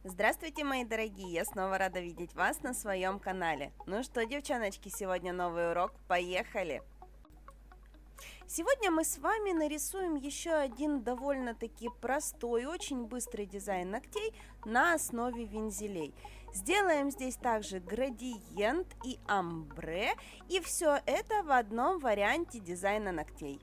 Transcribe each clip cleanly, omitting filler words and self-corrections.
Здравствуйте, мои дорогие! Я снова рада видеть вас на своем канале. Ну что, девчоночки, сегодня новый урок. Поехали! Сегодня мы с вами нарисуем еще один довольно-таки простой, очень быстрый дизайн ногтей на основе вензелей. Сделаем здесь также градиент и омбре, и все это в одном варианте дизайна ногтей.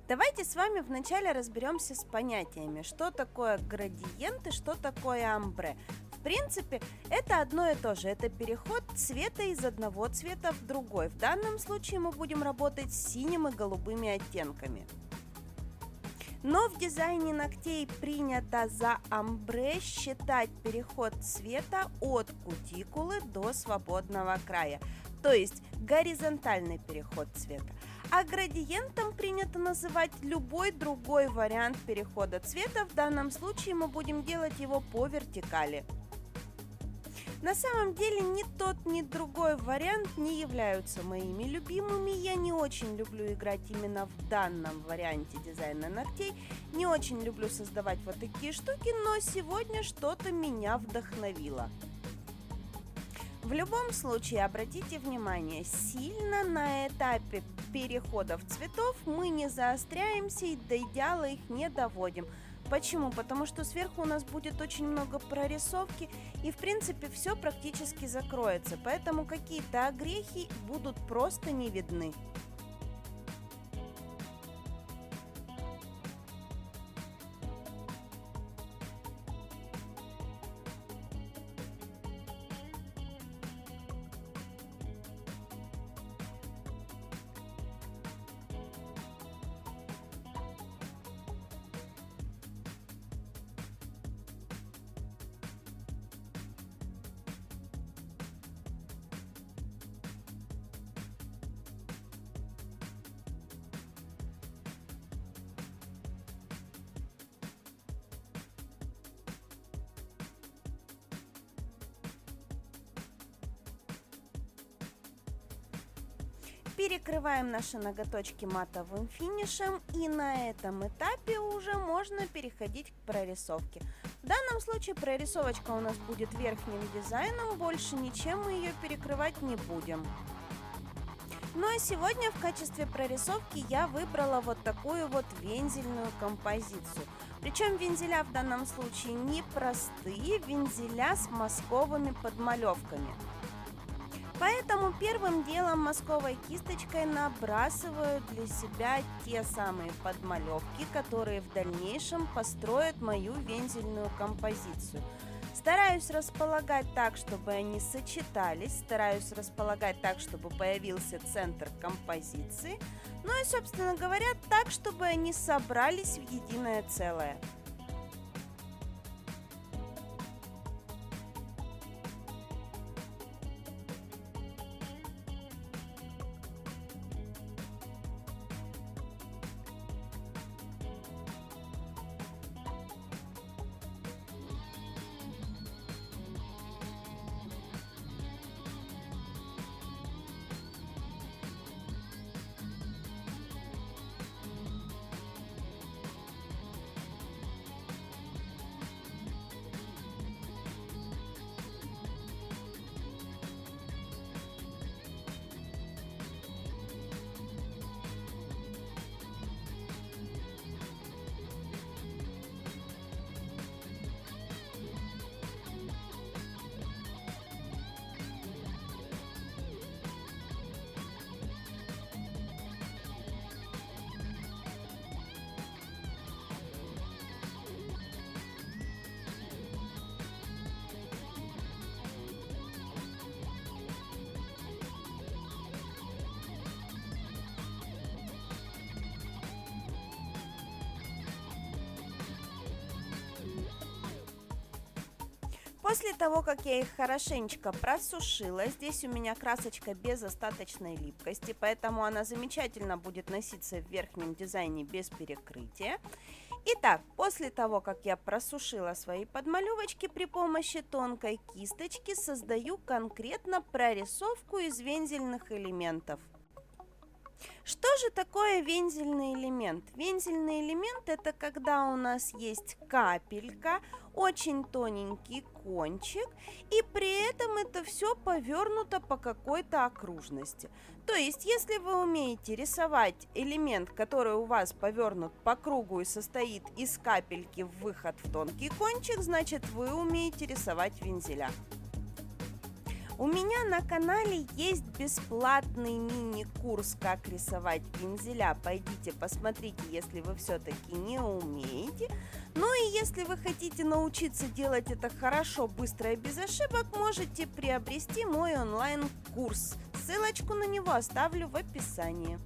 Давайте с вами вначале разберемся с понятиями, что такое градиент и что такое омбре. В принципе, это одно и то же, это переход цвета из одного цвета в другой. В данном случае мы будем работать с синим и голубыми оттенками. Но в дизайне ногтей принято за омбре считать переход цвета от кутикулы до свободного края, то есть горизонтальный переход цвета. А градиентом принято называть любой другой вариант перехода цвета, в данном случае мы будем делать его по вертикали. На самом деле ни тот, ни другой вариант не являются моими любимыми. Я не очень люблю играть именно в данном варианте дизайна ногтей. Не очень люблю создавать вот такие штуки, но сегодня что-то меня вдохновило. В любом случае, обратите внимание, сильно на этапе переходов цветов мы не заостряемся и до идеала их не доводим. Почему? Потому что сверху у нас будет очень много прорисовки и в принципе все практически закроется, поэтому какие-то огрехи будут просто не видны. Перекрываем наши ноготочки матовым финишем, и на этом этапе уже можно переходить к прорисовке. В данном случае прорисовочка у нас будет верхним дизайном, больше ничем мы ее перекрывать не будем. Ну а сегодня в качестве прорисовки я выбрала вот такую вот вензельную композицию. Причем вензеля в данном случае не простые, вензеля с мазковыми подмалевками. Поэтому первым делом мазковой кисточкой набрасываю для себя те самые подмалевки, которые в дальнейшем построят мою вензельную композицию. Стараюсь располагать так, чтобы они сочетались, стараюсь располагать так, чтобы появился центр композиции, ну и, собственно говоря, так, чтобы они собрались в единое целое. После того, как я их хорошенечко просушила, здесь у меня красочка без остаточной липкости, поэтому она замечательно будет носиться в верхнем дизайне без перекрытия. Итак, после того, как я просушила свои подмалевочки, при помощи тонкой кисточки создаю конкретно прорисовку из вензельных элементов. Что же такое вензельный элемент? Вензельный элемент это когда у нас есть капелька, очень тоненький кончик, и при этом это все повернуто по какой-то окружности. То есть, если вы умеете рисовать элемент, который у вас повернут по кругу и состоит из капельки в выход в тонкий кончик, значит вы умеете рисовать вензеля. У меня на канале есть бесплатный мини-курс «Как рисовать вензеля». Пойдите посмотрите, если вы все-таки не умеете. Ну и если вы хотите научиться делать это хорошо, быстро и без ошибок, можете приобрести мой онлайн-курс. Ссылочку на него оставлю в описании.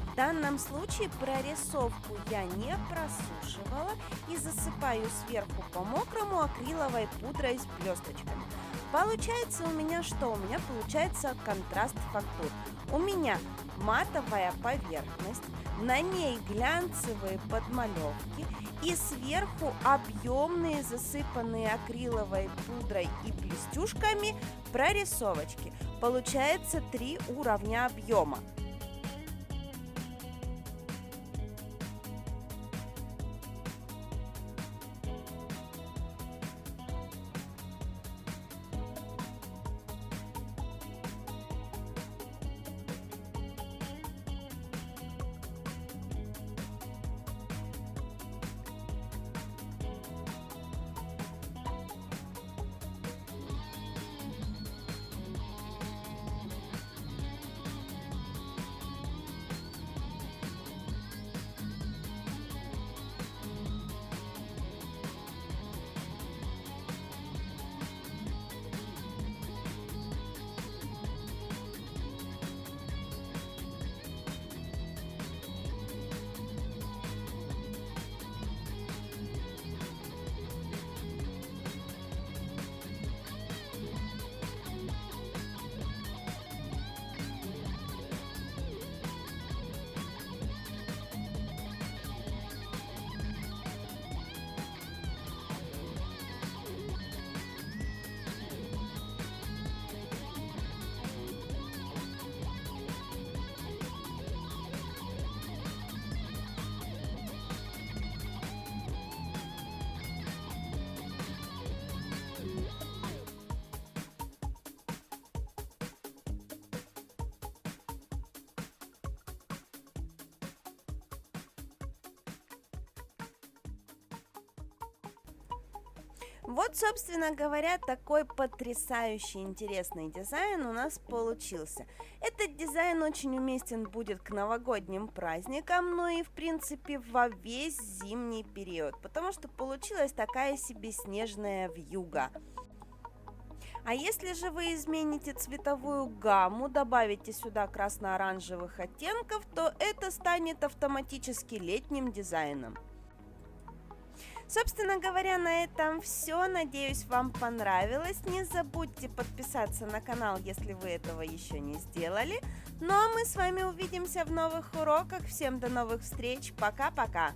В данном случае прорисовку я не просушивала и засыпаю сверху по мокрому акриловой пудрой с блесточками. Получается у меня что? У меня получается контраст фактур. У меня матовая поверхность, на ней глянцевые подмалевки и сверху объемные, засыпанные акриловой пудрой и блестюшками прорисовочки. Получается 3 уровня объема. Вот, собственно говоря, такой потрясающий интересный дизайн у нас получился. Этот дизайн очень уместен будет к новогодним праздникам, но и, в принципе, во весь зимний период, потому что получилась такая себе снежная вьюга. А если же вы измените цветовую гамму, добавите сюда красно-оранжевых оттенков, то это станет автоматически летним дизайном. Собственно говоря, на этом все. Надеюсь, вам понравилось. Не забудьте подписаться на канал, если вы этого еще не сделали. Ну а мы с вами увидимся в новых уроках. Всем до новых встреч. Пока-пока.